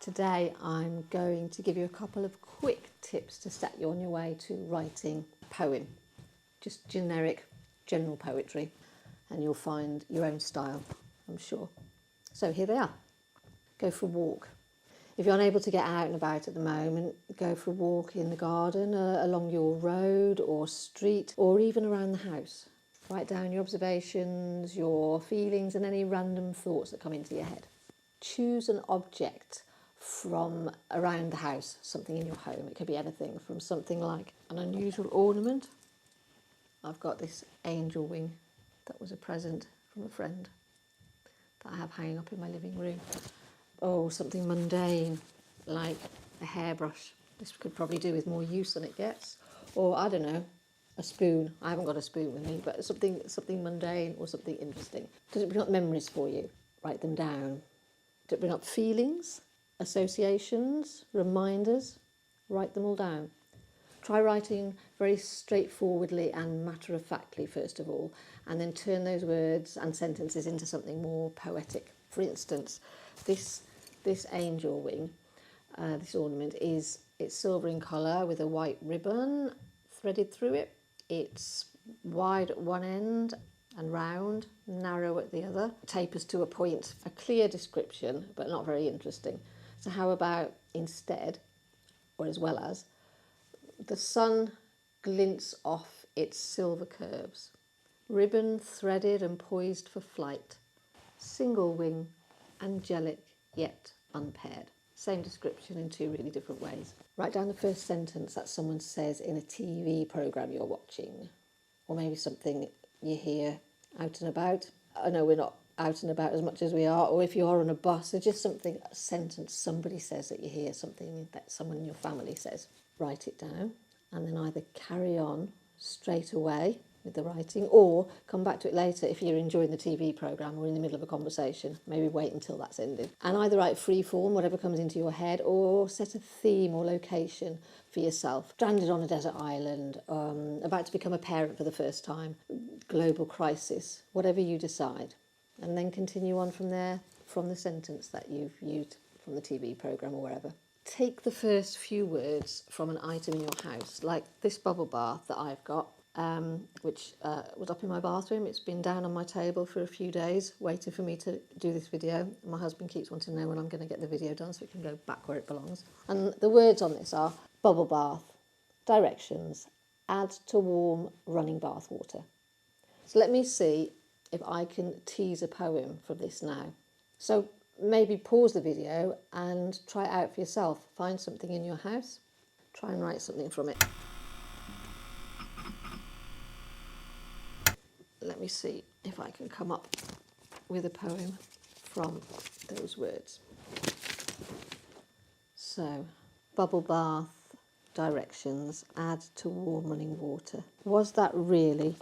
Today I'm going to give you a couple of quick tips to set you on your way to writing a poem. Just generic, general poetry, and you'll find your own style, I'm sure. So here they are. Go for a walk. If you're unable to get out and about at the moment, go for a walk in the garden, along your road or street, or even around the house. Write down your observations, your feelings, and any random thoughts that come into your head. Choose an object from around the house, something in your home. It could be anything from something like an unusual ornament. I've got this angel wing that was a present from a friend that I have hanging up in my living room. Oh, something mundane like a hairbrush. This could probably do with more use than it gets. Or, I don't know, a spoon. I haven't got a spoon with me, but something mundane or something interesting. Does it bring up memories for you? Write them down. Does it bring up feelings, associations, reminders? Write them all down. Try writing very straightforwardly and matter-of-factly first of all, and then turn those words and sentences into something more poetic. For instance, this angel wing, this ornament, it's silver in colour with a white ribbon threaded through it. It's wide at one end and round, narrow at the other. Tapers to a point. A clear description, but not very interesting. So how about instead, or as well as, the sun glints off its silver curves. Ribbon threaded and poised for flight. Single wing, angelic yet unpaired. Same description in two really different ways. Write down the first sentence that someone says in a TV programme you're watching, or maybe something you hear out and about. I know we're not out and about as much as we are, or if you are on a bus, or just something, a sentence somebody says that you hear, something that someone in your family says. Write it down and then either carry on straight away with the writing or come back to it later if you're enjoying the TV programme or in the middle of a conversation. Maybe wait until that's ended. And either write free form, whatever comes into your head, or set a theme or location for yourself. Stranded on a desert island, about to become a parent for the first time, global crisis, whatever you decide. And then continue on from there, from the sentence that you've used from the TV programme or wherever. Take the first few words from an item in your house, like this bubble bath that I've got, which was up in my bathroom. It's been down on my table for a few days, waiting for me to do this video. My husband keeps wanting to know when I'm going to get the video done so it can go back where it belongs. And the words on this are bubble bath, directions, add to warm running bath water. So let me see if I can tease a poem from this now. So maybe pause the video and try it out for yourself. Find something in your house, try and write something from it. Let me see if I can come up with a poem from those words. So, bubble bath, directions, add to warm running water. Was that really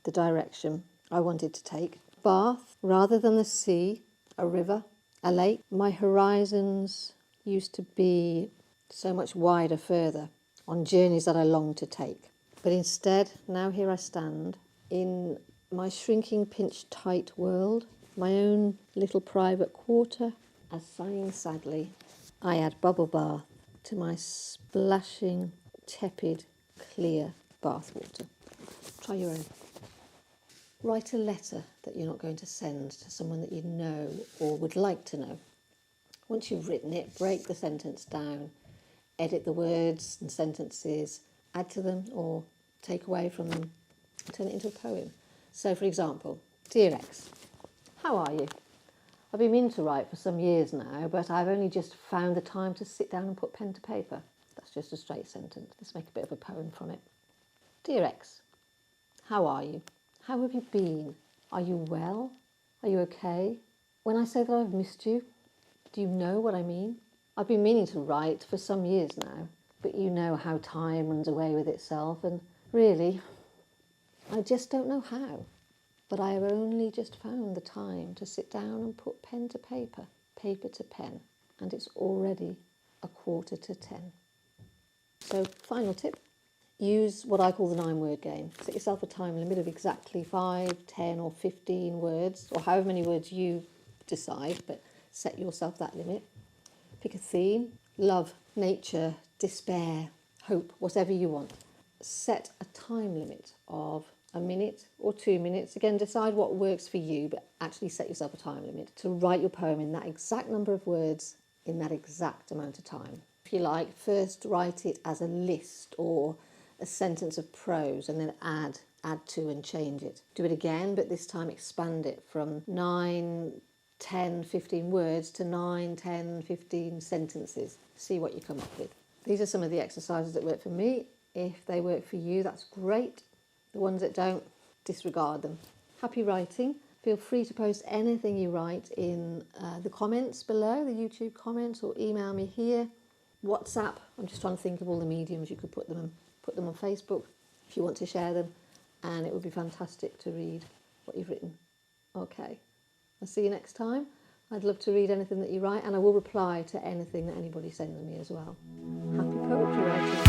the direction I wanted to take? Bath, rather than the sea, a river, a lake. My horizons used to be so much wider further, on journeys that I longed to take. But instead, now here I stand, in my shrinking, pinched, tight world, my own little private quarter, as sighing sadly, I add bubble bath to my splashing, tepid, clear bath water. Try your own. Write a letter that you're not going to send to someone that you know or would like to know. Once you've written it, break the sentence down, edit the words and sentences, add to them or take away from them, turn it into a poem. So, for example, Dear Ex, how are you? I've been meaning to write for some years now, but I've only just found the time to sit down and put pen to paper. That's just a straight sentence. Let's make a bit of a poem from it. Dear Ex, how are you? How have you been? Are you well? Are you okay? When I say that I've missed you, do you know what I mean? I've been meaning to write for some years now, but you know how time runs away with itself, and really, I just don't know how. But I have only just found the time to sit down and put pen to paper, paper to pen, and it's already 9:45. So, final tip. Use what I call the 9-word game. Set yourself a time limit of exactly 5, 10 or 15 words, or however many words you decide, but set yourself that limit. Pick a theme: love, nature, despair, hope, whatever you want. Set a time limit of a minute or 2 minutes. Again, decide what works for you, but actually set yourself a time limit to write your poem in that exact number of words in that exact amount of time. If you like, first write it as a list or a sentence of prose and then add to and change it. Do it again, but this time expand it from 9, 10, 15 words to 9, 10, 15 sentences. See what you come up with. These are some of the exercises that work for me. If they work for you, that's great. The ones that don't, disregard them. Happy writing. Feel free to post anything you write in the comments below, the YouTube comments, or email me here. WhatsApp. I'm just trying to think of all the mediums you could put them on Facebook if you want to share them, and it would be fantastic to read what you've written. Okay, I'll see you next time. I'd love to read anything that you write, and I will reply to anything that anybody sends me as well. Happy poetry writing.